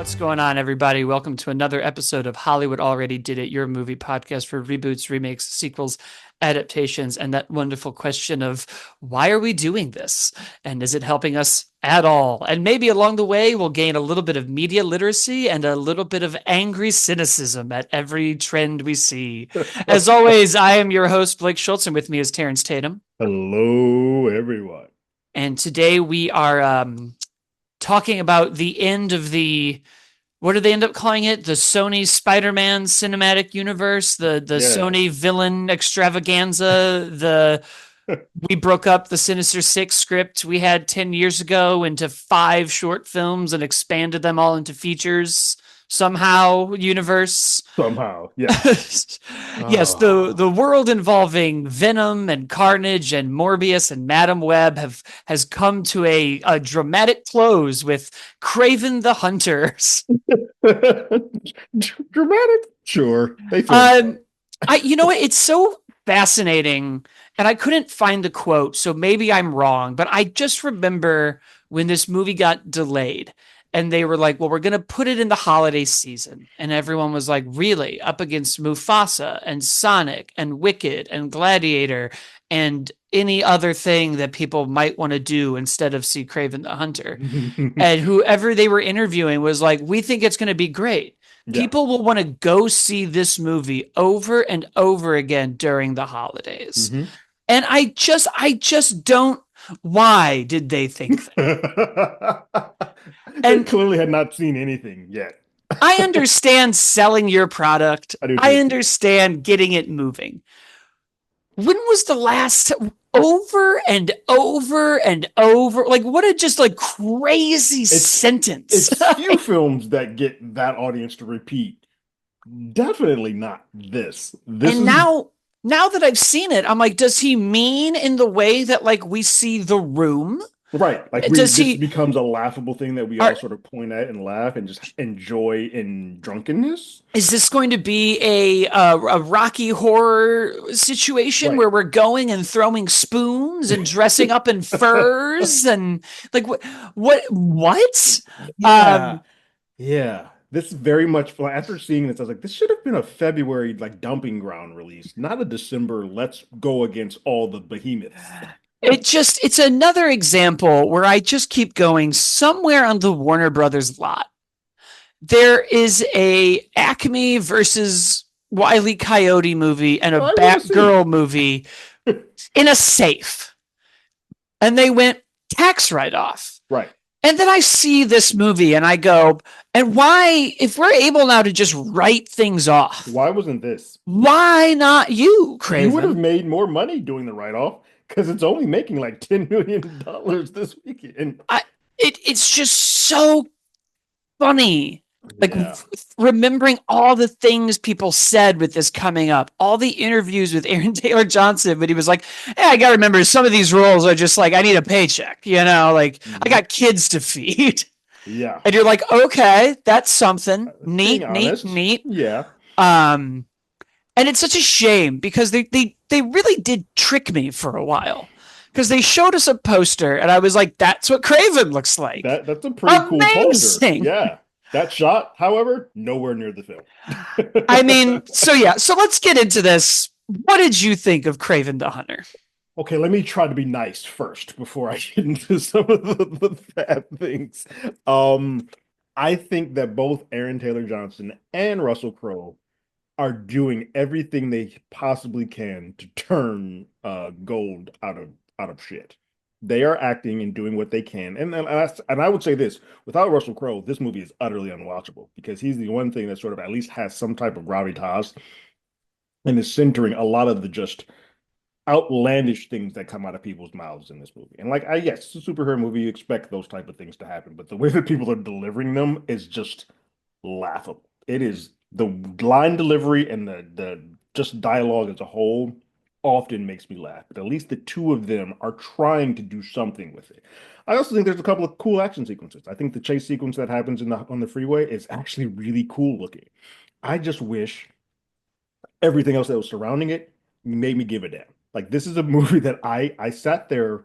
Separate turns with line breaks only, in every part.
What's going on, everybody? Welcome to another episode of Hollywood Already Did It, your movie podcast for reboots, remakes, sequels, adaptations, and that wonderful question of why are we doing this? And is it helping us at all? And maybe along the way, we'll gain a little bit of media literacy and a little bit of angry cynicism at every trend we see. As always, I am your host, Blake Schultz, and with me is Terrence Tatum.
Hello, everyone.
And today we are talking about the end of what do they end up calling it? The Sony Spider-Man cinematic universe, the
Yeah.
Sony villain extravaganza, the we broke up the Sinister Six script we had 10 years ago into 5 short films and expanded them all into features somehow universe.
Somehow. Yes.
Yes, the
Oh.
world involving Venom and Carnage and Morbius and Madam Web has come to a dramatic close with Kraven the Hunter.
Dramatic? Sure. They feel
Um, you know what? It's so fascinating, and I couldn't find the quote, so maybe I'm wrong, but I just remember when this movie got delayed, and they were like, "Well, we're gonna put it in the holiday season," and everyone was like, "Really?" Up against Mufasa and Sonic and Wicked and Gladiator and any other thing that people might want to do instead of see Craven the Hunter. And whoever they were interviewing was like, "We think it's going to be great.
Yeah.
People will want to go see this movie over and over again during the holidays."
Hmm.
And I just don't. Why did they think that?
They
And
clearly had not seen anything yet.
I understand selling your product.
I do
I
too.
understand getting it moving. When was the last over and over and over? Like, what a just like crazy
It's
sentence.
it's few films that get that audience to repeat. Definitely not this. This
And
is
now that I've seen it, I'm like, does he mean in the way that like we see The Room?
right. Like we
Does
this
he
becomes a laughable thing that we all
are
sort of point at and laugh and just enjoy in drunkenness.
is this going to be a Rocky Horror situation
Right.
where we're going and throwing spoons and dressing up in furs and like what?
Yeah.
Um,
Yeah. This very much like, after seeing this, I was like, this should have been a February like dumping ground release, not a December, let's go against all the behemoths.
it's another example where I just keep going somewhere on the Warner Brothers lot. There is a Acme versus Wile E. Coyote movie and a
I want to see
Batgirl
it.
movie in a safe, and they went tax write off.
Right.
And then I see this movie and I go, and why, if we're able now to just write things off,
Why wasn't this?
why not you,
You would have
Craven?
made more money doing the write-off because it's only making like $10 million this weekend.
It's just so funny. Like
Yeah.
remembering all the things people said with this coming up, all the interviews with Aaron Taylor Johnson, but he was like, "Yeah, I gotta remember some of these roles are just like I need a paycheck, like I
Mhm.
got kids to feed."
Yeah.
And you're like, okay, that's something
Being
neat, neat,
honest.
neat.
Yeah.
Um, and it's such a shame because they really did trick me for a while because they showed us a poster and I was like, that's what Craven looks like.
That's a pretty cool poster.
Amazing.
Yeah. That shot, however, nowhere near the film.
I mean, so yeah, so let's get into this. What did you think of Craven the Hunter?
Okay, let me try to be nice first before I get into some of the bad things. Um, I think that both Aaron Taylor Johnson and Russell Crowe are doing everything they possibly can to turn gold out of shit. They are acting and doing what they can, and I would say this: without Russell Crowe, this movie is utterly unwatchable because he's the one thing that sort of at least has some type of gravitas and is centering a lot of the just outlandish things that come out of people's mouths in this movie. And like, yes, it's a superhero movie, you expect those type of things to happen, but the way that people are delivering them is just laughable. It is the line delivery and the just dialogue as a whole often makes me laugh. But at least the two of them are trying to do something with it. I also think there's a couple of cool action sequences. I think the chase sequence that happens on the freeway is actually really cool looking. I just wish everything else that was surrounding it made me give a damn. Like this is a movie that I sat there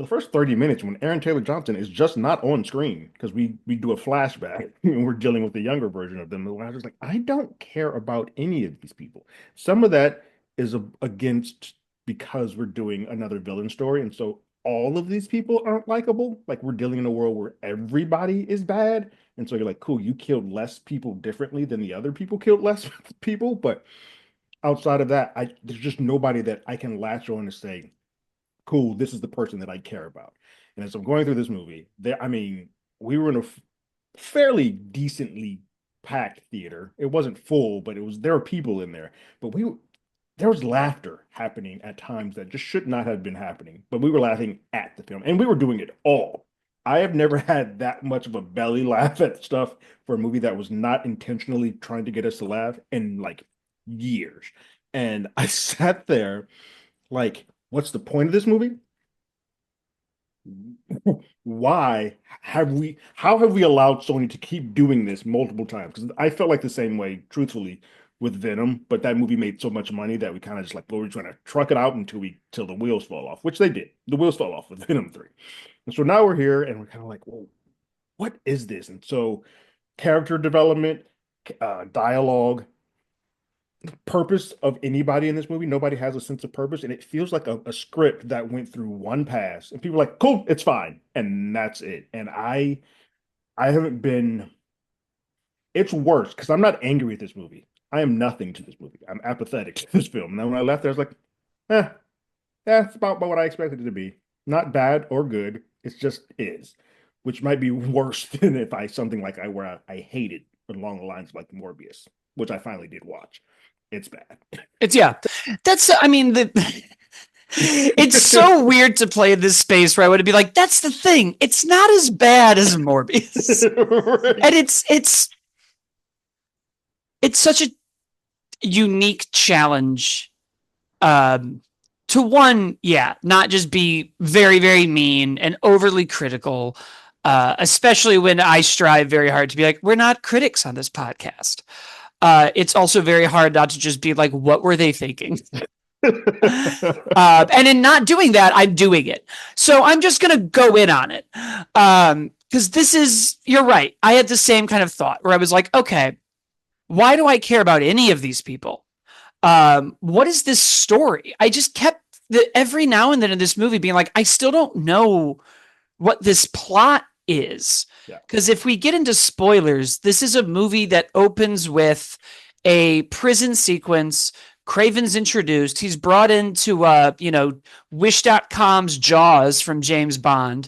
for the first 30 minutes when Aaron Taylor Johnson is just not on screen because we do a flashback and we're dealing with the younger version of them. And I was like, I don't care about any of these people. Some of that is against because we're doing another villain story. And so all of these people aren't likable. Like we're dealing in a world where everybody is bad. And so you're like, cool, you killed less people differently than the other people killed less people. But outside of that, there's just nobody that I can latch on to say, cool, this is the person that I care about. And as I'm going through this movie, I mean, we were in a fairly decently packed theater. It wasn't full, but there were people in there. But there was laughter happening at times that just should not have been happening. But we were laughing at the film, and we were doing it all. I have never had that much of a belly laugh at stuff for a movie that was not intentionally trying to get us to laugh in like years. And I sat there like, what's the point of this movie? Why how have we allowed Sony to keep doing this multiple times? Because I felt like the same way, truthfully, with Venom, but that movie made so much money that we kind of just like, well, we're trying to truck it out till the wheels fall off, which they did. The wheels fell off with Venom 3. And so now we're here and we're kind of like, well, what is this? And so character development, dialogue, purpose of anybody in this movie. Nobody has a sense of purpose, and it feels like a script that went through one pass, and people are like, "Cool, it's fine," and that's it. And I haven't been. It's worse because I'm not angry at this movie. I am nothing to this movie. I'm apathetic to this film. And then when I left, I was like, "Eh, that's about what I expected it to be. Not bad or good. It's just is." Which might be worse than if something like where I hated along the lines of like Morbius, which I finally did watch. It's bad.
Yeah. I mean, it's so weird to play in this space where I would be like, that's the thing. It's not as bad as Morbius. Right. And it's such a unique challenge. To one, not just be very, very mean and overly critical, especially when I strive very hard to be like, we're not critics on this podcast. It's also very hard not to just be like, what were they thinking? And in not doing that, I'm doing it. So I'm just going to go in on it. Because you're right. I had the same kind of thought where I was like, okay, why do I care about any of these people? What is this story? I just kept every now and then in this movie being like, I still don't know what this plot is. Because if we get into spoilers, this is a movie that opens with a prison sequence. Kraven's introduced. He's brought into, Wish.com's Jaws from James Bond.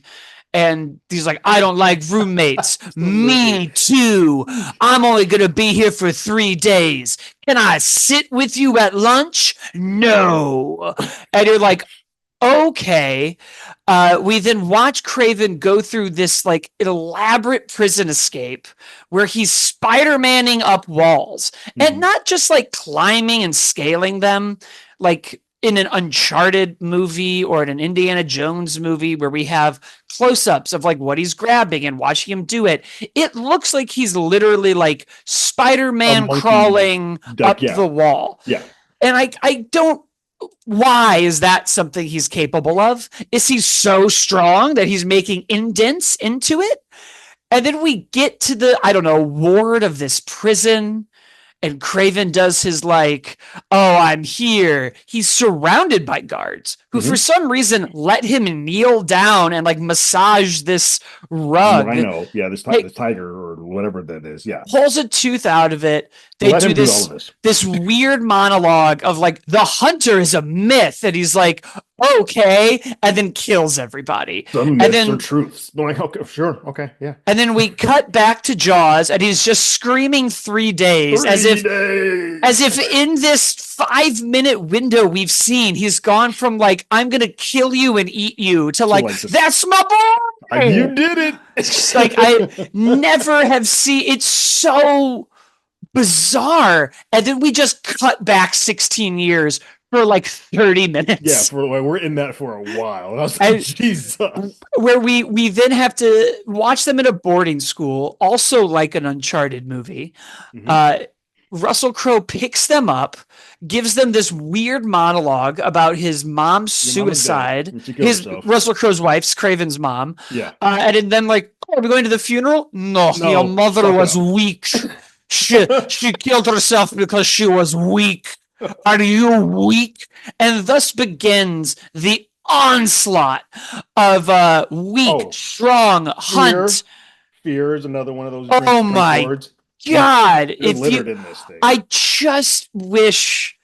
And he's like, I don't like roommates. Me too. I'm only going to be here for 3 days. Can I sit with you at lunch? No. And you're like, okay. We then watch Kraven go through this like elaborate prison escape where he's Spider-Manning up walls, and not just like climbing and scaling them like in an Uncharted movie or in an Indiana Jones movie where we have close-ups of like what he's grabbing and watching him do it. It looks like he's literally like Spider-Man crawling up the wall.
Yeah.
And I don't. Why is that something he's capable of? Is he so strong that he's making indents into it? And then we get to the, I don't know, ward of this prison, and Kraven does his like, oh, I'm here. He's surrounded by guards who for some reason let him kneel down and like massage this rug.
I know. Yeah, this tiger or whatever that is. Yeah.
Pulls a tooth out of it. They do this weird monologue of like, the hunter is a myth. And he's like, okay, and then kills everybody.
Some myths are truths. I'm like, okay, sure, okay, yeah.
And then we cut back to Jaws, and he's just screaming 3 days, as if in this 5-minute window we've seen, he's gone from like, I'm gonna kill you and eat you to like that's my boy.
You did it.
It's just like I never have seen. It's so bizarre, and then we just cut back 16 years for like 30 minutes.
Yeah, we're in that for a while. And I was like, Jesus.
Where we then have to watch them in a boarding school, also like an Uncharted movie, Russell Crowe picks them up, gives them this weird monologue about his mom's
Your mom is dead,
suicide,
and she killed
his
herself.
Russell Crowe's wife's Craven's mom.
Yeah.
And then like, oh, are we going to the funeral? No, your
No,
mother
suck it
was
up.
weak. She killed herself because she was weak. Are you weak? And thus begins the onslaught of weak,
Oh,
strong
fear.
Hunt.
Fear is another one of those
Oh
drink
my
words.
God.
They're
If you
littered in this thing.
I just wish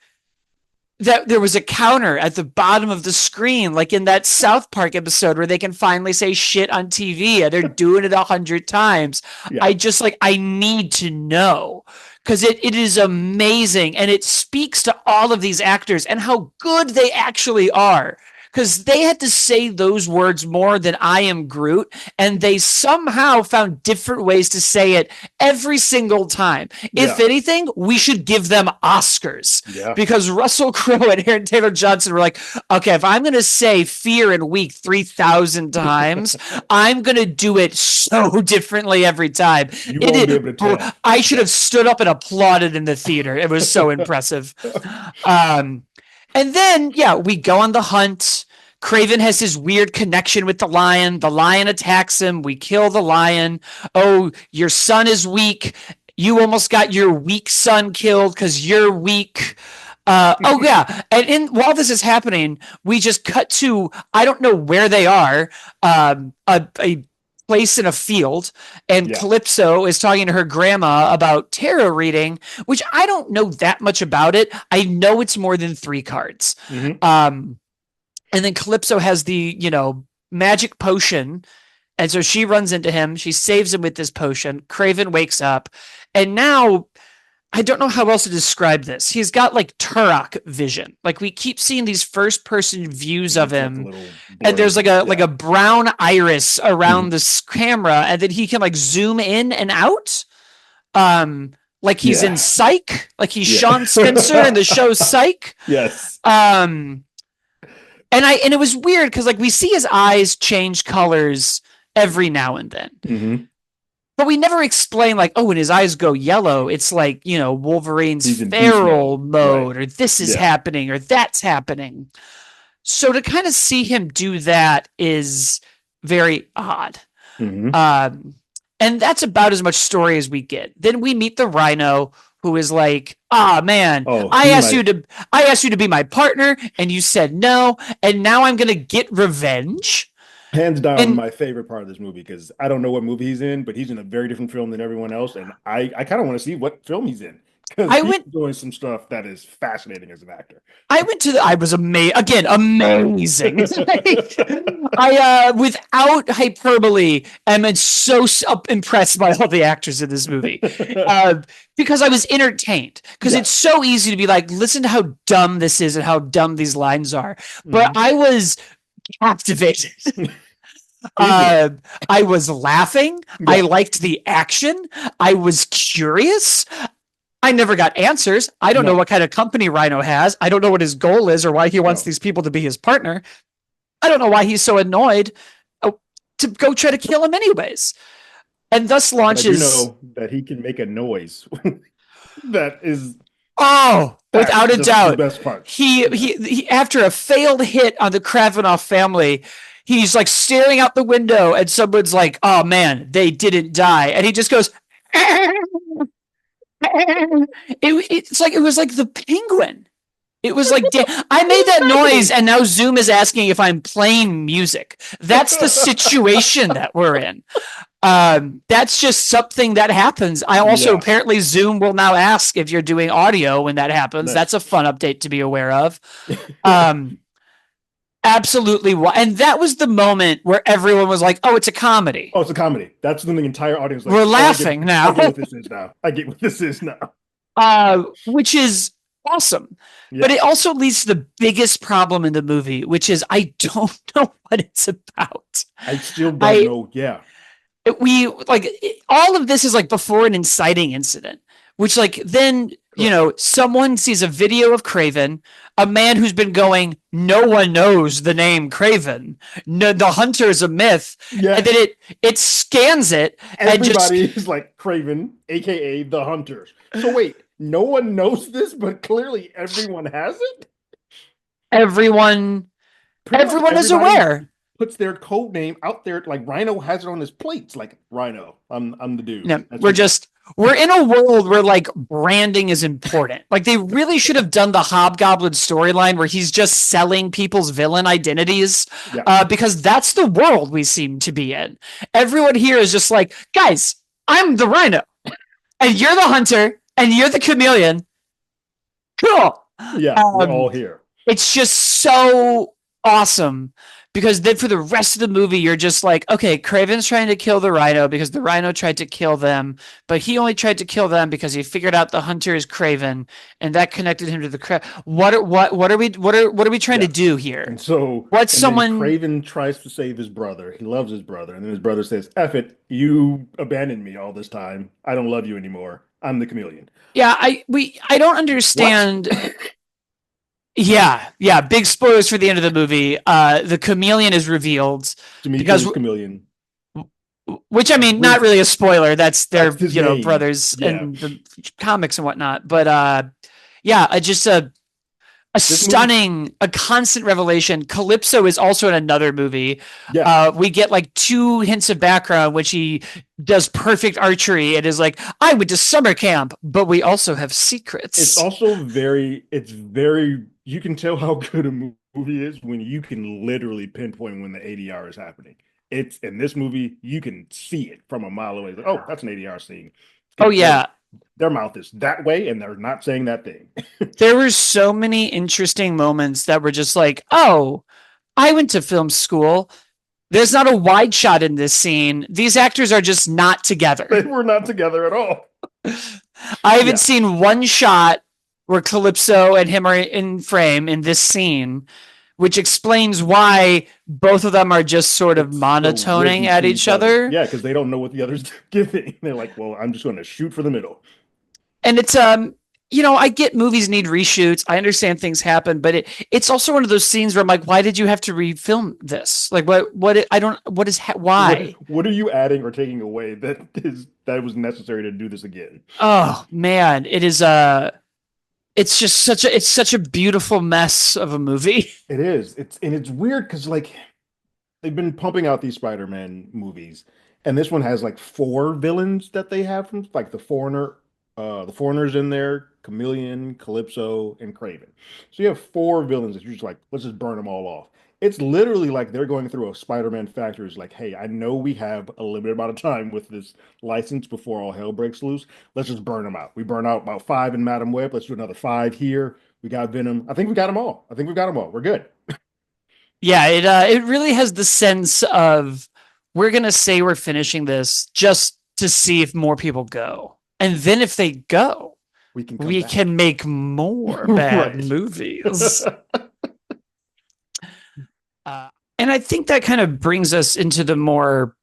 that there was a counter at the bottom of the screen, like in that South Park episode where they can finally say shit on TV and they're doing it 100 times.
Yeah.
I need to know because it is amazing and it speaks to all of these actors and how good they actually are. Because they had to say those words more than I am Groot, and they somehow found different ways to say it every single time. If
Yeah.
anything, we should give them Oscars
Yeah.
because Russell Crowe and Aaron Taylor Johnson were like, okay, if I'm going to say fear and weak 3,000 times, I'm going to do it so differently every time.
You won't be able to tell.
I should have stood up and applauded in the theater. It was so impressive. And then, yeah, we go on the hunt. Kraven has his weird connection with the lion. The lion attacks him. We kill the lion. Oh, your son is weak. You almost got your weak son killed because you're weak. Oh, yeah. And while this is happening, we just cut to, I don't know where they are, a place in a field, and
Yeah.
Calypso is talking to her grandma about tarot reading, which I don't know that much about it. I know it's more than 3 cards.
Mhm.
And then Calypso has the, magic potion. And so she runs into him. She saves him with this potion. Kraven wakes up. And now I don't know how else to describe this. He's got like Turok vision. Like we keep seeing these first person views of him. And there's like a brown iris around this camera, and then he can like zoom in and out. Like he's in Psych, like he's Sean Spencer in the show Psych.
Yes.
And it was weird because like we see his eyes change colors every now and then.
Mm-hmm.
But we never explain like, oh, when his eyes go yellow, it's like, Wolverine's feral mode, right, or this is happening or that's happening. So to kind of see him do that is very odd.
Mm-hmm.
And that's about as much story as we get. Then we meet the Rhino, who is like, man, I asked you to be my partner and you said no. And now I'm going to get revenge.
Hands down, my favorite part of this movie, because I don't know what movie he's in, but he's in a very different film than everyone else. And I kind of want to see what film he's in, because he's doing some stuff that is fascinating as an actor.
I was amazing. Again, amazing. I, without hyperbole, am so impressed by all the actors in this movie, because I was entertained. Because it's so easy to be like, listen to how dumb this is and how dumb these lines are. But I was captivated. I was laughing. I liked the action. I was curious. I never got answers. I don't know what kind of company Rhino has. I don't know what his goal is or why he wants these people to be his partner. I don't know why he's so annoyed to go try to kill him anyways. And thus launches...
But you know that he can make a noise. That is...
without a doubt.
The best part.
He after a failed hit on the Kravinoff family, he's like staring out the window and someone's like, oh man, they didn't die. And he just goes... It was like the penguin. It was like, I made that noise and now Zoom is asking if I'm playing music. That's the situation that we're in. That's just something that happens. I also apparently Zoom will now ask if you're doing audio when that happens. Nice. That's a fun update to be aware of. Absolutely. And that was the moment where everyone was like, oh, it's a comedy.
Oh, it's a comedy. That's when the entire audience was
like, we're laughing now.
I get what this is now.
Which is awesome. Yeah. But it also leads to the biggest problem in the movie, which is I don't know what it's about.
I still don't know. Yeah.
All of this is like before an inciting incident, which then, someone sees a video of Kraven, a man who's been going, no one knows the name Kraven. No, the hunter is a myth. Yeah. And then it scans it.
Everybody is like Kraven, AKA the hunter. So wait, No one knows this, but clearly everyone has it.
Everyone,
Pretty much
everyone is
everybody
aware.
puts their code name out there. Like Rhino has it on his plates. Like Rhino, I'm the dude.
No,
That's just
we're in a world where like branding is important. Like they really should have done the Hobgoblin storyline where he's just selling people's villain identities,
yeah.
because that's the world we seem to be in. Everyone here is just like, guys, I'm the Rhino, and you're the Hunter, and you're the Chameleon. Cool.
Yeah, we're all
Um,
here.
it's just so awesome because then for the rest of the movie you're just like, okay, Kraven's trying to kill the Rhino because the Rhino tried to kill them, but he only tried to kill them because he figured out the Hunter is Kraven, and that connected him to the what are we trying to
Yeah.
do here?
And so,
What's
and then
someone
Craven tries to save his brother. He loves his brother. And then his brother says, F it, you abandoned me all this time. I don't love you anymore. I'm the chameleon.
Yeah, I don't
What?
understand. Yeah, big spoilers for the end of the movie. The chameleon is revealed because,
Demetrius Chameleon.
which I mean, not
Briefly.
really a spoiler. That's
That's
their,
his name.
brothers
Yeah.
in the comics and whatnot. But yeah, just a
This movie,
stunning, a constant revelation. Calypso is also in another movie.
yeah.
We get like two hints of background, which he does perfect archery. It is like, I went to summer camp, but we also have
It's
secrets.
also very, you can tell how good a movie is when you can literally pinpoint when the ADR is happening. It's in this movie, you can see it from a mile away. Like, oh, that's an ADR scene.
Oh
Because
yeah,
their mouth is that way and they're not saying that thing.
there were so many interesting moments that were just like, oh, I went to film school. There's not a wide shot in this scene. These actors are just not
They
together.
were not together at all.
I haven't
Yeah.
seen one shot where Calypso and him are in frame in this scene, which explains why both of them are just sort of
It's so
monotoning
written
at
to
each
each other.
other.
Yeah, because they don't know what the other's giving. They're like, well, I'm just going to shoot for the middle.
And it's I get movies need reshoots. I understand things happen, but it's also one of those scenes where I'm like, why did you have to refilm this? Like I don't what is
What
why?
what are you adding or taking away that was necessary to do this again?
Oh man, it is it's just such a beautiful mess of a movie.
It is. It's weird because like they've been pumping out these Spider-Man movies, and this one has like four villains that they have from like the Foreigner's in there, Chameleon, Calypso, and Kraven. So you have four villains that you're just like, let's just burn them all off. It's literally like they're going through a Spider-Man factory. It's like, hey, I know we have a limited amount of time with this license before all hell breaks loose. Let's just burn them out. We burn out about five in Madam Web. Let's do another five here. We got Venom. I think we got them all. I think we've got them all. We're good.
Yeah, it really has the sense of we're gonna say we're finishing this just to see if more people go, and then if they go,
We can come
we
back.
can make more bad
Right.
movies. And I think that kind of brings us into the more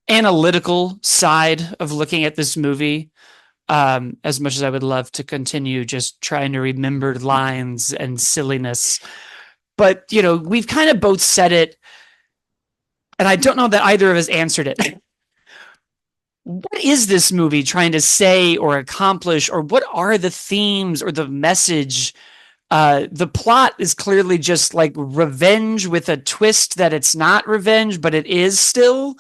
analytical side of looking at this movie. As much as I would love to continue just trying to remember lines and silliness, but we've kind of both said it, and I don't know that either of us answered it. What is this movie trying to say or accomplish, or what are the themes or the message? The plot is clearly just like revenge with a twist that it's not revenge, but it is still.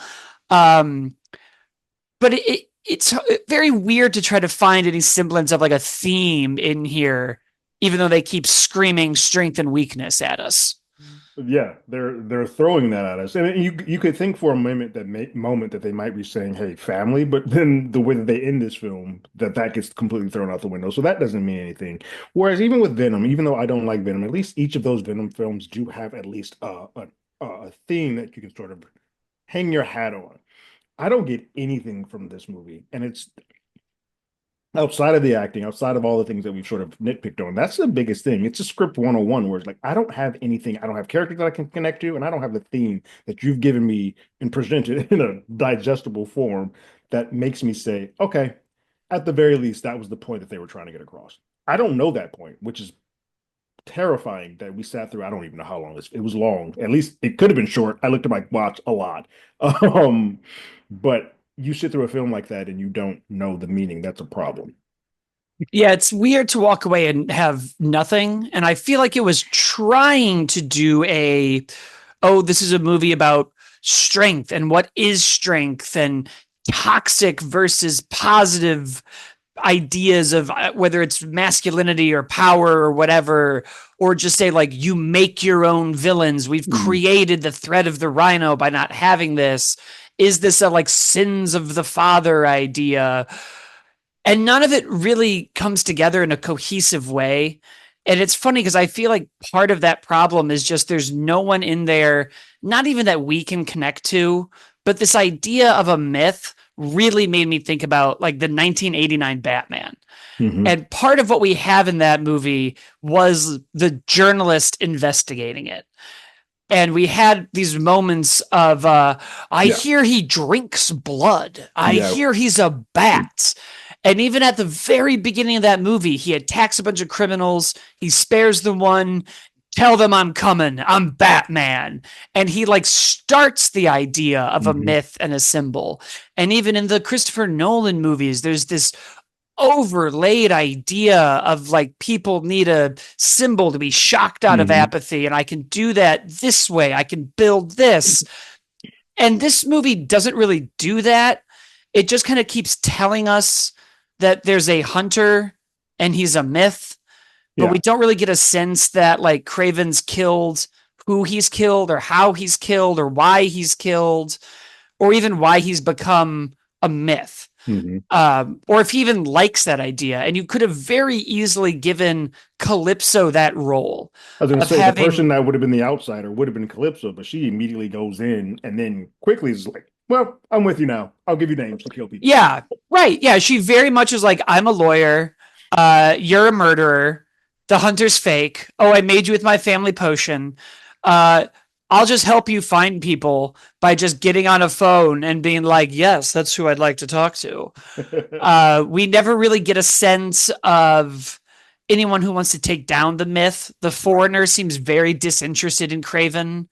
Um, but it's very weird to try to find any semblance of like a theme in here, even though they keep screaming strength and weakness at us.
Yeah, they're throwing that at us, and you could think for a moment that they might be saying, "Hey, family," but then the way that they end this film, that gets completely thrown out the window. So that doesn't mean anything. Whereas even with Venom, even though I don't like Venom, at least each of those Venom films do have at least a theme that you can sort of hang your hat on. I don't get anything from this movie, and it's outside of the acting, outside of all the things that we've sort of nitpicked on, that's the biggest thing. It's a script 101 where it's like, I don't have anything, I don't have characters that I can connect to, and I don't have the theme that you've given me and presented in a digestible form that makes me say, okay, at the very least, that was the point that they were trying to get across. I don't know that point, which is terrifying that we sat through. I don't even know how long it was long. At least it could have been short. I looked at my watch a lot. But you sit through a film like that and you don't know the meaning. That's a problem.
Yeah, it's weird to walk away and have nothing. And I feel like it was trying to do oh, this is a movie about strength and what is strength and toxic versus positive ideas of whether it's masculinity or power or whatever, or just say, like, you make your own villains. We've
Mhm.
created the threat of the rhino by not having this. Is this a like sins of the father idea? And none of it really comes together in a cohesive way. And it's funny because I feel like part of that problem is just there's no one in there, not even that we can connect to, but this idea of a myth really made me think about like the 1989 Batman.
Mhm.
And part of what we have in that movie was the journalist investigating it. And we had these moments of, I
Yeah.
hear he drinks blood. I
Yeah.
hear he's a bat. And even at the very beginning of that movie, he attacks a bunch of criminals. He spares the one. Tell them I'm coming. I'm Batman. And he like starts the idea of a
Mhm.
myth and a symbol. And even in the Christopher Nolan movies, there's this overlaid idea of like people need a symbol to be shocked out of
Mhm.
apathy, and I can do that this way. I can build this. And this movie doesn't really do that. It just kind of keeps telling us that there's a hunter and he's a myth, but
Yeah.
we don't really get a sense that like Craven's killed, who he's killed or how he's killed or why he's killed, or even why he's become a myth,
Mhm.
or if he even likes that idea. And you could have very easily given Calypso that role
I was going to
of
say the person
having,
that would have been the outsider would have been Calypso, but she immediately goes in and then quickly is like, "Well, I'm with you now. I'll give you names to kill people."
yeah, right. Yeah, she very much is like, I'm a lawyer. You're a murderer. The hunter's fake. Oh, I made you with my family potion. Uh, I'll just help you find people by just getting on a phone and being like, yes, that's who I'd like to talk to. We never really get a sense of anyone who wants to take down the myth. The
Right.
foreigner seems very disinterested in Craven.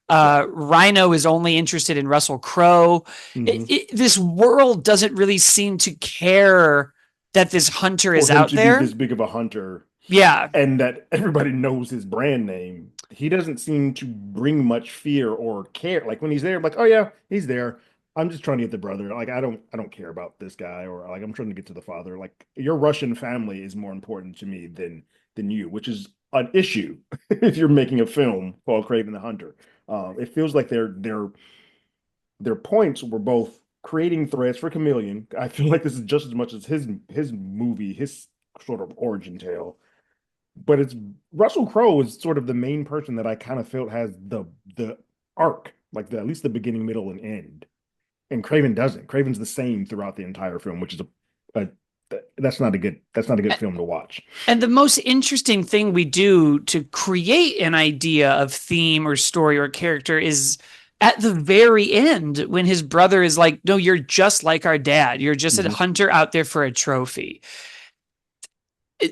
Yeah.
Rhino is only interested in Russell Crowe.
Hmm.
This world doesn't really seem to care that this hunter
For
is
him
out
to be
there.
this big of a hunter
Yeah,
and that everybody knows his brand name, he doesn't seem to bring much fear or care. Like when he's there, like, oh yeah, he's there. I'm just trying to get the brother. Like I don't care about this guy, or like I'm trying to get to the father. Like your Russian family is more important to me than you, which is an issue if you're making a film called Kraven the Hunter. It feels like their points were both creating threats for Chameleon. I feel like this is just as much as his movie, his sort of origin tale. But it's Russell Crowe is sort of the main person that I kind of felt has the arc, like at least the beginning, middle, and end. And Craven doesn't. Craven's the same throughout the entire film, which is a that's not a good film to watch.
and the most interesting thing we do to create an idea of theme or story or character is at the very end when his brother is like, no, you're just like our dad. You're just a
Mhm.
hunter out there for a trophy.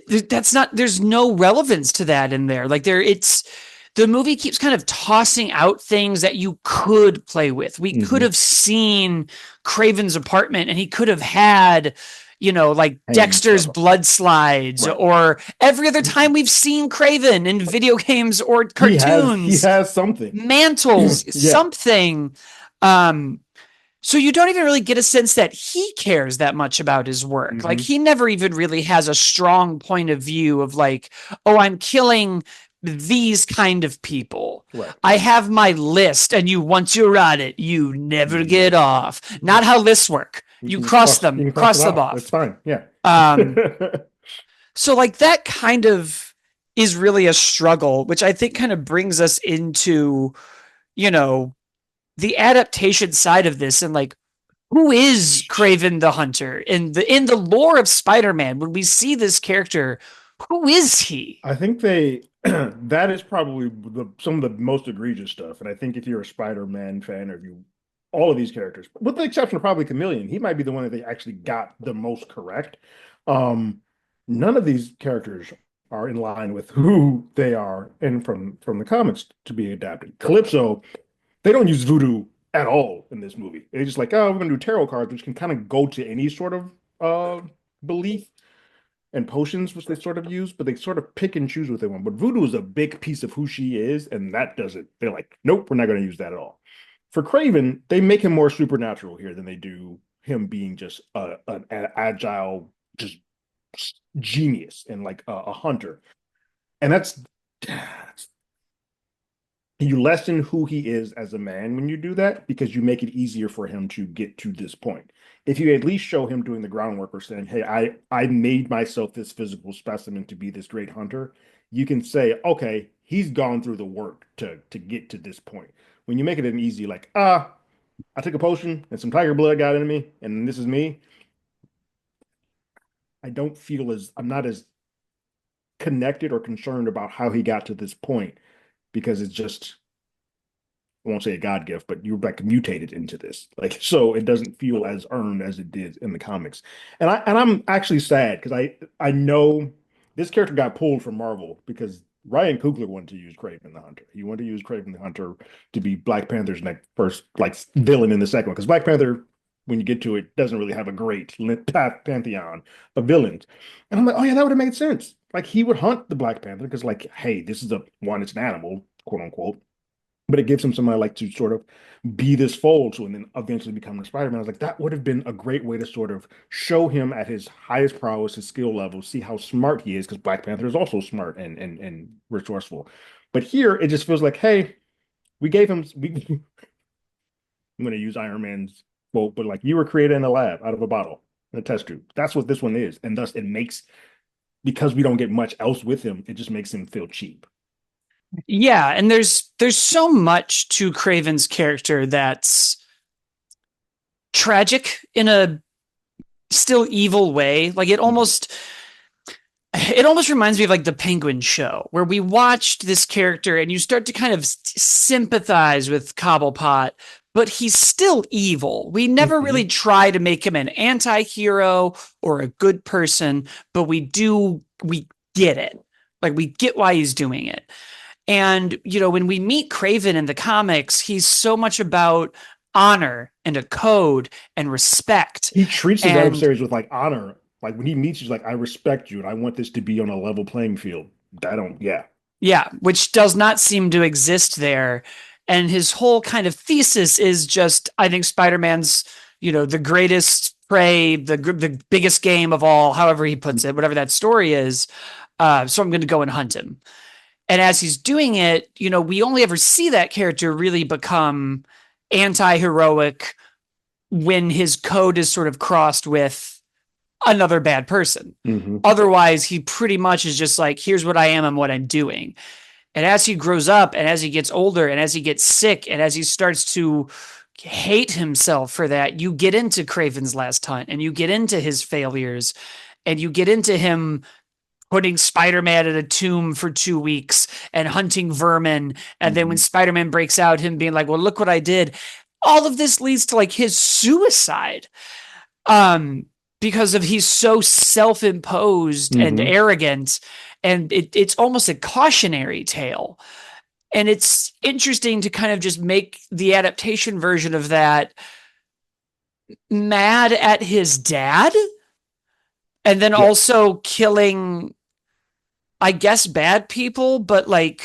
That's not, there's no relevance to that in there. Like, it's the movie keeps kind of tossing out things that you could play with. We could
Mhm.
have seen Craven's apartment and he could have had, like
Hanging
Dexter's
stuff.
blood slides,
Right.
or every other time we've seen Craven in video games or
He
cartoons,
has something.
mantles,
Yeah.
something. Um, so you don't even really get a sense that he cares that much about his work. Like,
Hmm.
he never even really has a strong point of view of like, oh, I'm killing these kind of people.
Right.
I have my list, and once you're on it, you never
Yeah.
get off. Not how lists work.
You
You
can just you can cross
cross
it
them
out. It's
off.
fine. Yeah.
Um, so like that kind of is really a struggle, which I think kind of brings us into, you know, the adaptation side of this, and like, who is Kraven the Hunter in the lore of Spider-Man? When we see this character, who is he?
I think they that is probably some of the most egregious stuff. And I think if you're a Spider-Man fan or you all of these characters, with the exception of probably Chameleon, he might be the one that they actually got the most correct. Um, None of these characters are in line with who they are and from the comics to be adapted. Calypso, they don't use voodoo at all in this movie. They're just like, oh, we're gonna do tarot cards, which can kind of go to any sort of belief. and potions, which they sort of use, but they sort of pick and choose what they want. But voodoo is a big piece of who she is, and that doesn't. They're like, nope, we're not going to use that at all. For Kraven, they make him more supernatural here than they do him being just an agile, just genius and like a hunter. And that's you lessen who he is as a man when you do that because you make it easier for him to get to this point. If you at least show him doing the groundwork or saying, "Hey, I made myself this physical specimen to be this great hunter," you can say, "Okay, he's gone through the work to get to this point." When you make it an easy, like, I took a potion and some tiger blood got into me, and this is me. I don't feel as I'm not as connected or concerned about how he got to this point because it's just I won't say a God gift, but you're like mutated into this. Like so it doesn't feel as earned as it did in the comics. And I'm actually sad because I know this character got pulled from Marvel because Ryan Coogler wanted to use Kraven the Hunter. He wanted to use Kraven the Hunter to be Black Panther's next first like villain in the second one. Because Black Panther, when you get to it, doesn't really have a great pantheon of villains. And I'm like, oh yeah, that would have made sense. Like he would hunt the Black Panther because, like, hey, this is a one, it's an animal, quote unquote, but it gives him somebody like to sort of be this fold to and then eventually become the Spider-Man. I was like, that would have been a great way to sort of show him at his highest prowess, his skill level, see how smart he is, because Black Panther is also smart and resourceful. But here it just feels like, hey, we gave him I'm gonna use Iron Man's quote, but like you were created in a lab out of a bottle in a test tube. That's what this one is. And thus it makes because we don't get much else with him, it just makes him feel cheap.
Yeah, and there's so much to Craven's character that's tragic in a still evil way. Like it almost reminds me of like the Penguin show where we watched this character and you start to kind of sympathize with Cobblepot, but he's still evil. We never really
Mhm.
try to make him an anti-hero or a good person, but we get it. Like we get why he's doing it. And, when we meet Kraven in the comics, he's so much about honor and a code and respect.
He treats his
And
adversaries with like honor. Like when he meets you, he's like, I respect you and I want this to be on a level playing field. I don't, yeah.
yeah, which does not seem to exist there. And his whole kind of thesis is just, I think Spider-Man's, the greatest prey, the biggest game of all, however he puts it, whatever that story is. So I'm going to go and hunt him. And as he's doing it, we only ever see that character really become anti-heroic when his code is sort of crossed with another bad person.
Hmm.
Otherwise, he pretty much is just like, here's what I am and what I'm doing. And as he grows up and as he gets older and as he gets sick and as he starts to hate himself for that, you get into Kraven's Last Hunt and you get into his failures and you get into him putting Spider-Man in a tomb for 2 weeks and hunting vermin. And then when
Hmm.
Spider-Man breaks out, him being like, well, look what I did. All of this leads to like his suicide. Um, because of he's so self-imposed and
Hmm.
arrogant. And it's almost a cautionary tale. And it's interesting to kind of just make the adaptation version of that mad at his dad and then
Yeah.
also killing, I guess, bad people, but like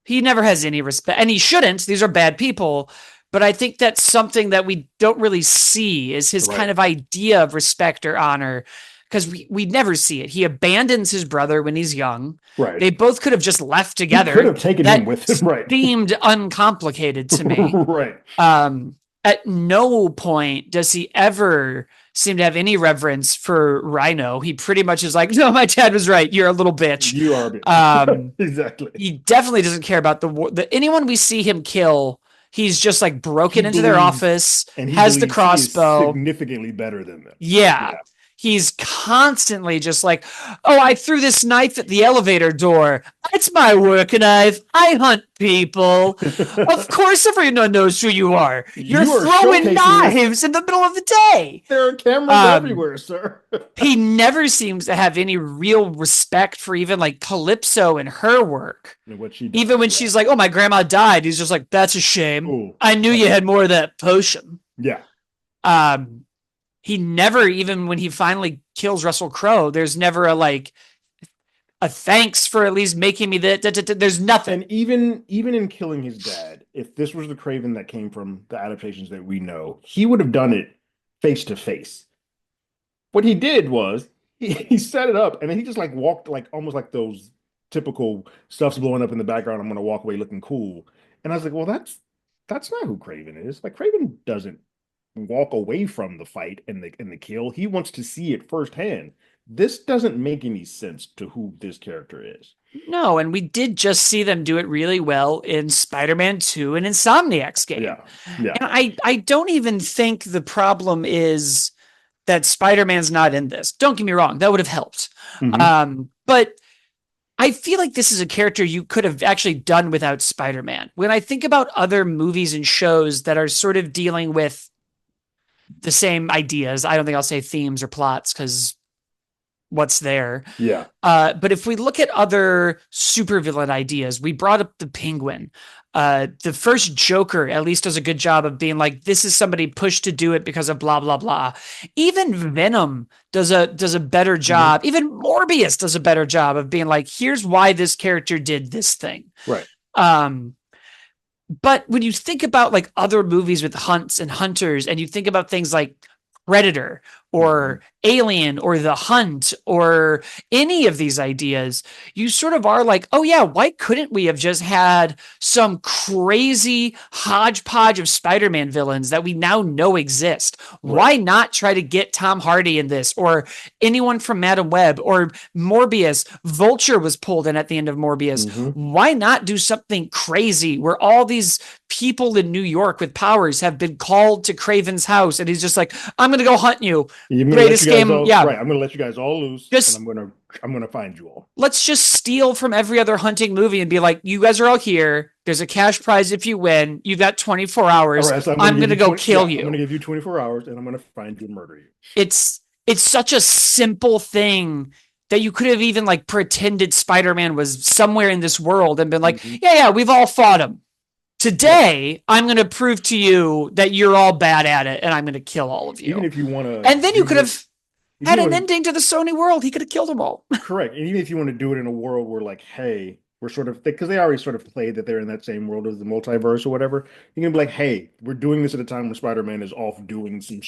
he never has any respect and he shouldn't. These are bad people. But I think that's something that we don't really see is his
Right.
kind of idea of respect or honor because we never see it. He abandons his brother when he's young.
Right.
They both could have just left
He could
together.
have taken him
That
with him. Right.
seemed uncomplicated to me.
Right.
Um, at no point does he ever seem to have any reverence for Rhino. He pretty much is like, no, my dad was right. You're a little bitch.
You are a bitch.
Um,
Exactly.
he definitely doesn't care about the war. Anyone we see him kill, he's just like
He
broken into their
believes,
office,
and he
has the
believes he is
crossbow.
significantly better than them.
Yeah.
Yeah.
He's constantly just like, oh, I threw this knife at the elevator door. It's my work knife. I hunt people. Of course, everyone knows who you are. You're
You are
throwing
showcasing this.
knives in the middle of the day.
There are cameras
Um,
everywhere, sir.
he never seems to have any real respect for even like Calypso and her work.
And what she
Even
does,
when
yeah.
she's like, oh, my grandma died, he's just like, that's a shame.
Oh,
I knew you
okay.
had more of that potion.
Yeah.
Um, he never, even when he finally kills Russell Crowe, there's never a like a thanks for at least making me that. There's nothing.
And even in killing his dad, if this was the Kraven that came from the adaptations that we know, he would have done it face to face. What he did was he set it up and then he just like walked like almost like those typical stuff's blowing up in the background. I'm gonna walk away looking cool. And I was like, well, that's not who Kraven is. Like Kraven doesn't walk away from the fight and the kill. He wants to see it firsthand. This doesn't make any sense to who this character is.
No, and we did just see them do it really well in Spider-Man 2 and Insomniac's game.
Yeah. Yeah.
And I don't even think the problem is that Spider-Man's not in this. Don't get me wrong, that would have helped.
Hmm.
But I feel like this is a character you could have actually done without Spider-Man. When I think about other movies and shows that are sort of dealing with the same ideas, I don't think I'll say themes or plots because what's there.
Yeah.
But if we look at other supervillain ideas, we brought up the Penguin. The first Joker at least does a good job of being like, this is somebody pushed to do it because of blah blah blah. Even Venom does a better
Hmm.
job. Even Morbius does a better job of being like, here's why this character did this thing.
Right.
Um, but when you think about like other movies with hunts and hunters, and you think about things like Predator
Hmm.
or Alien or The Hunt or any of these ideas, you sort of are like, oh yeah, why couldn't we have just had some crazy hodgepodge of Spider-Man villains that we now know exist?
Right.
Why not try to get Tom Hardy in this or anyone from Madam Web or Morbius? Vulture was pulled in at the end of Morbius.
Hmm.
Why not do something crazy where all these people in New York with powers have been called to Craven's house and he's just like, I'm going to go hunt you.
I'm gonna let you
Greatest
guys
game.
all
Yeah.
right. I'm gonna let you guys all loose, and
Just
I'm gonna find you all.
let's just steal from every other hunting movie and be like, you guys are all here. There's a cash prize if you win. You've got 24
All
hours.
right, so I'm gonna
I'm
give
going to
you
go
20. Yeah,
kill
I'm gonna
you.
give you 24 hours, and I'm gonna find you and murder you.
It's such a simple thing that you could have even like pretended Spider-Man was somewhere in this world and been like,
Hmm.
yeah, we've all fought him.
Right.
Today, I'm going to prove to you that you're all bad at it and I'm going to kill all of
Even
you.
if you want to
And then you
do
could have
this, if
had
you
an
want to
ending to the Sony world. He could have killed them all.
correct, and even if you want to do it in a world where like, hey, we're sort of because they already sort of played that they're in that same world as the multiverse or whatever. You can be like, hey, we're doing this at a time when Spider-Man is off doing some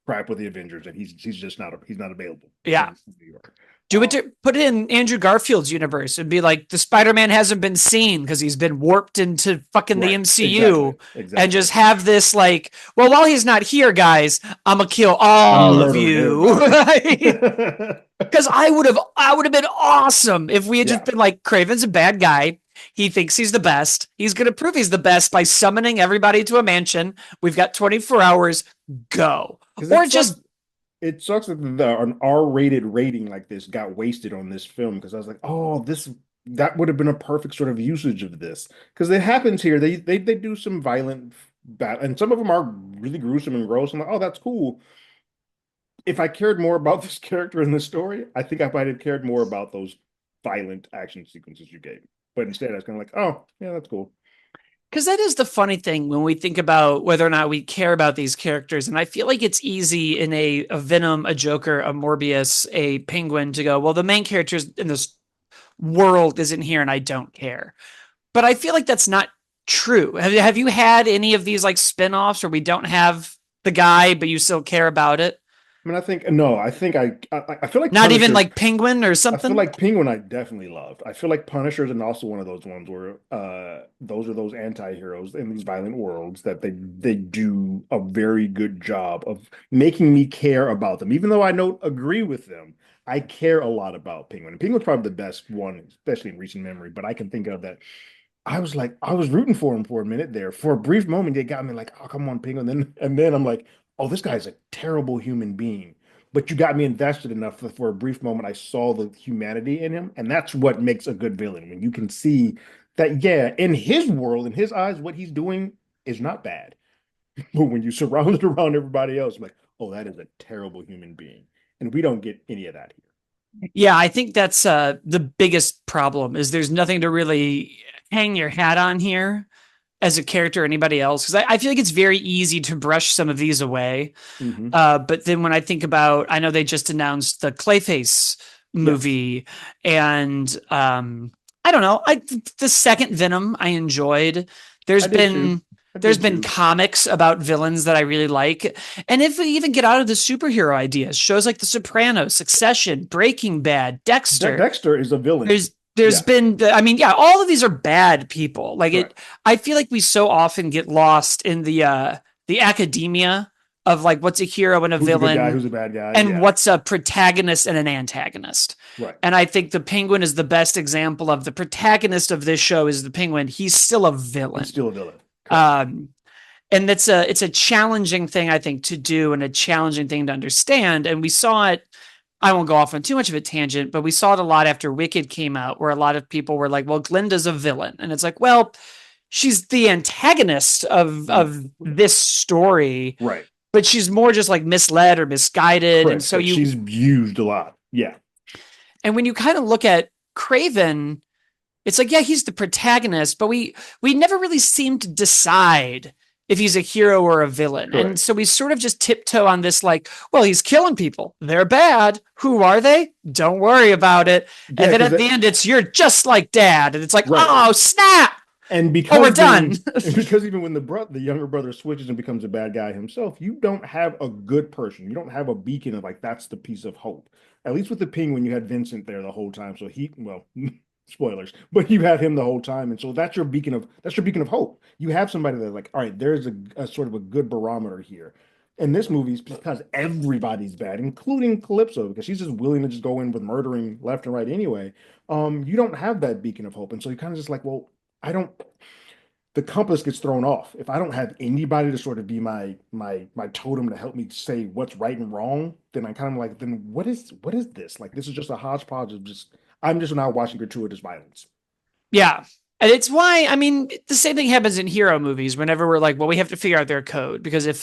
crap with the Avengers, and he's just not he's not available
Yeah.
in New York.
Do it to put it in Andrew Garfield's universe and be like, the Spider-Man hasn't been seen because he's been warped into fucking the
Right. Exactly.
MCU and
Exactly.
just have this like, well, while he's not here, guys, I'm gonna kill
I'm
all of
murdering
you.
everybody.
Because I would have been awesome if we had just
Yeah.
been like, Craven's a bad guy. He thinks he's the best. He's gonna prove he's the best by summoning everybody to a mansion. We've got 24 hours. Go.
Because
Or just
it sucks that an R-rated rating like this got wasted on this film because I was like, oh, this that would have been a perfect sort of usage of this. Because it happens here. They do some violent battle, and some of them are really gruesome and gross. I'm like, oh, that's cool. If I cared more about this character in this story, I think I might have cared more about those violent action sequences you gave. But instead, I was kind of like, oh, yeah, that's cool.
because that is the funny thing when we think about whether or not we care about these characters. And I feel like it's easy in a Venom, a Joker, a Morbius, a Penguin to go, well, the main characters in this world isn't here and I don't care. But I feel like that's not true. Have you had any of these like spin-offs where we don't have the guy, but you still care about it?
I mean, I think no, I think I feel like
Not even
Punisher.
like Penguin or
I feel
something?
like Penguin I definitely loved. I feel like Punisher's and also one of those ones where those are those anti-heroes in these violent worlds that they do a very good job of making me care about them. Even though I don't agree with them, I care a lot about Penguin. And Penguin's probably the best one, especially in recent memory, but I can think of that. I was like, I was rooting for him for a minute there. For a brief moment, they got me like, oh, come on, Penguin. And then I'm like, oh, this guy's a terrible human being. But you got me invested enough that for a brief moment, I saw the humanity in him. And that's what makes a good villain. When you can see that, yeah, in his world, in his eyes, what he's doing is not bad. But when you surround it around everybody else, I'm like, oh, that is a terrible human being. And we don't get any of that here.
Yeah, I think that's the biggest problem is there's nothing to really hang your hat on here. as a character or anybody else, because I feel like it's very easy to brush some of these away.
Hmm.
But then when I think about, I know they just announced the Clayface
Yes,
movie, and I don't know, the second Venom I enjoyed. There's
I did too.
been
I
there's
did
been
too.
comics about villains that I really like, and if we even get out of the superhero ideas, shows like The Sopranos, Succession, Breaking Bad, Dexter.
Dexter is a villain.
There's
Yes,
been, I mean, yeah, all of these are bad people. Like
correct.
it, I feel like we so often get lost in the academia of like what's a hero and a
Who's a good guy?
villain
Who's a bad guy?
and
Yeah,
what's a protagonist and an antagonist.
right.
And I think the Penguin is the best example of the protagonist of this show is the Penguin. He's still a
He's
villain.
still a villain. Correct.
Um, and it's a challenging thing I think to do and a challenging thing to understand. And we saw it. I won't go off on too much of a tangent, but we saw it a lot after Wicked came out, where a lot of people were like, "Well, Glinda's a villain," and it's like, "Well, she's the antagonist of this story,
Right.
but she's more just like misled or misguided." And
Correct.
so
But
you
she's used a lot. Yeah.
and when you kind of look at Craven, it's like, yeah, he's the protagonist, but we never really seem to decide if he's a hero or a villain. And
Correct.
so we sort of just tiptoe on this, like, well, he's killing people. They're bad. Who are they? Don't worry about it. And
Yeah,
then
because
at the end, it's you're just like dad. And it's like,
right.
oh, snap.
And
Oh, we're
because
done.
even when the younger brother switches and becomes a bad guy himself, you don't have a good person. You don't have a beacon of like that's the piece of hope. At least with the Penguin, you had Vincent there the whole time. So he, well, spoilers, but you had him the whole time, and so that's your beacon of hope. You have somebody that's like, all right, there's a sort of a good barometer here. In this movie, it's because everybody's bad, including Calypso, because she's just willing to just go in with murdering left and right anyway. You don't have that beacon of hope, and so you kind of just like, well, I don't. The compass gets thrown off if I don't have anybody to sort of be my totem to help me say what's right and wrong. Then I kind of like, then what is this? Like this is just a hodgepodge of just. I'm just now watching gratuitous violence.
Yeah. And it's why, I mean, the same thing happens in hero movies whenever we're like, well, we have to figure out their code because if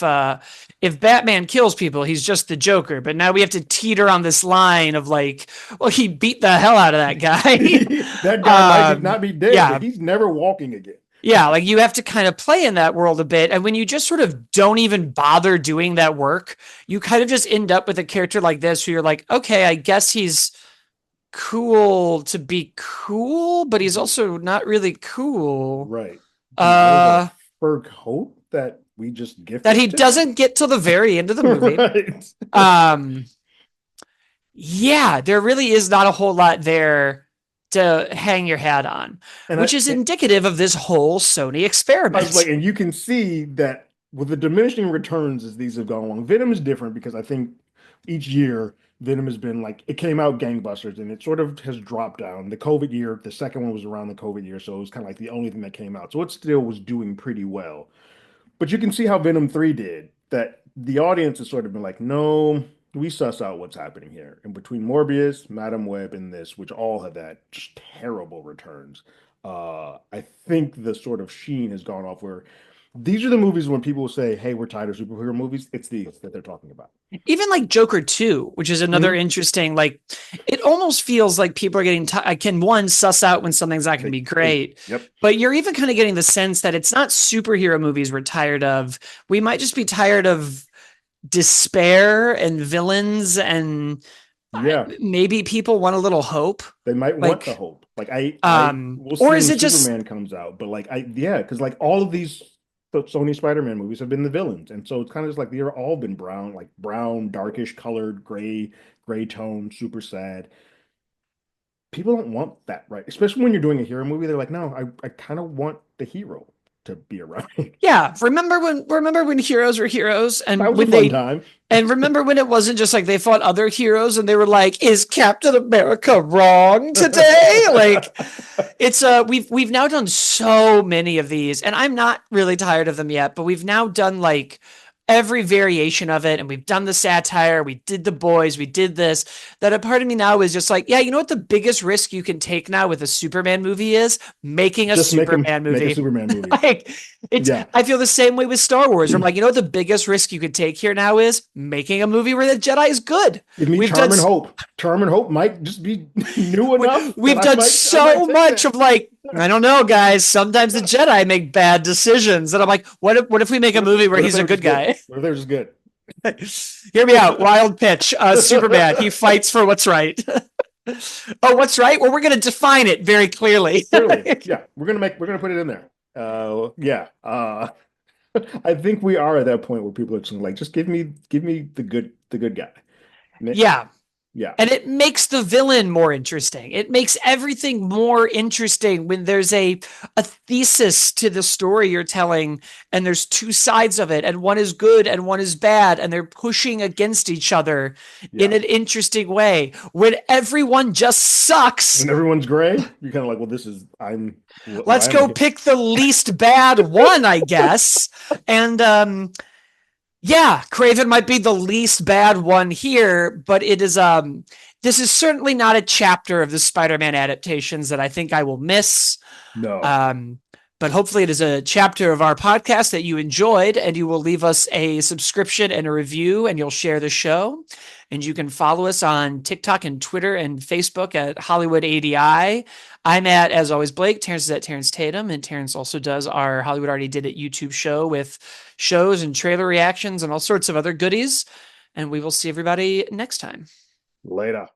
Batman kills people, he's just the Joker. But now we have to teeter on this line of like, well, he beat the hell out of that guy.
That guy might not be dead,
Yeah.
but he's never walking again.
Yeah, like you have to kind of play in that world a bit. And when you just sort of don't even bother doing that work, you kind of just end up with a character like this where you're like, okay, I guess he's cool to be cool, but he's also not really cool.
Right.
Uh
For hope that we just
that
gifted
he
to him.
doesn't get to the very end of the movie.
Right.
Um yeah, there really is not a whole lot there to hang your hat on,
And
which is indicative of this whole Sony
I was
experiment.
like, and you can see that with the diminishing returns as these have gone along. Venom is different because I think each year Venom has been like it came out gangbusters and it sort of has dropped down. The COVID year, the second one was around the COVID year, so it was kind of like the only thing that came out. So it still was doing pretty well. But you can see how Venom 3 did, that the audience has sort of been like, no, we suss out what's happening here. And between Morbius, Madam Web, and this, which all have had just terrible returns, I think the sort of sheen has gone off where these are the movies when people say, hey, we're tired of superhero movies, it's these that they're talking about.
Even like Joker 2, which is another
Mhm.
interesting, like it almost feels like people are getting I can one suss out when something's not going to be great,
Yep.
but you're even kind of getting the sense that it's not superhero movies we're tired of. We might just be tired of despair and villains and
Yeah.
maybe people want a little hope.
They might want the
Like
hope. Like I we'll see
or is
when
it just
Superman comes out, but like yeah, because like all of these Sony Spider-Man movies have been the villains, and so it's kind of just like they're all been brown, like brown, darkish colored, gray tone, super sad. People don't want that, right? Especially when you're doing a hero movie, they're like, no, I kind of want the hero to be around.
yeah, remember when heroes were heroes
That
and
was a
when
fun
they
time.
and remember when it wasn't just like they fought other heroes and they were like, is Captain America wrong today? Like it's we've now done so many of these and I'm not really tired of them yet, but we've now done like every variation of it and we've done the satire, we did the boys, we did this, that a part of me now is just like, yeah, you know what the biggest risk you can take now with a Superman movie is making a
Just
Superman
make a
movie.
Superman movie.
Like it's
Yeah.
I feel the same way with Star Wars. I'm like, you know what the biggest risk you could take here now is making a movie where the Jedi is good.
Give me
We've
Charm and Hope. Charm and Hope might just be new enough.
we've
that
done
I
so
might take
much
that.
of like I don't know, guys. Sometimes the Jedi make bad decisions, and I'm like, what if we make a movie where
What if
he's
they
a
were
good
just good?
guy?
What if they were just good?
Hear me out. Wild pitch. Superman. He fights for what's right. Oh, what's right? Well, we're going to define it very clearly.
Clearly, yeah, we're gonna put it in there. Yeah. I think we are at that point where people are just like, just give me the good guy.
Yeah.
Yeah,
And it makes the villain more interesting. It makes everything more interesting when there's a thesis to the story you're telling, and there's two sides of it, and one is good and one is bad, and they're pushing against each other in
yeah.
an interesting way. When everyone just sucks,
When everyone's gray, you're kind of like, well, this is
let's
why am I
go
here?
pick the least bad one, I guess. And yeah, Kraven might be the least bad one here, but it is this is certainly not a chapter of the Spider-Man adaptations that I think I will miss.
No,
Um, but hopefully it is a chapter of our podcast that you enjoyed, and you will leave us a subscription and a review, and you'll share the show. And you can follow us on TikTok and Twitter and Facebook at Hollywood ADI. I'm at, as always, Blake. Terrence is at Terrence Tatum, and Terrence also does our Hollywood Already Did It YouTube show with shows and trailer reactions and all sorts of other goodies. And we will see everybody next time.
later.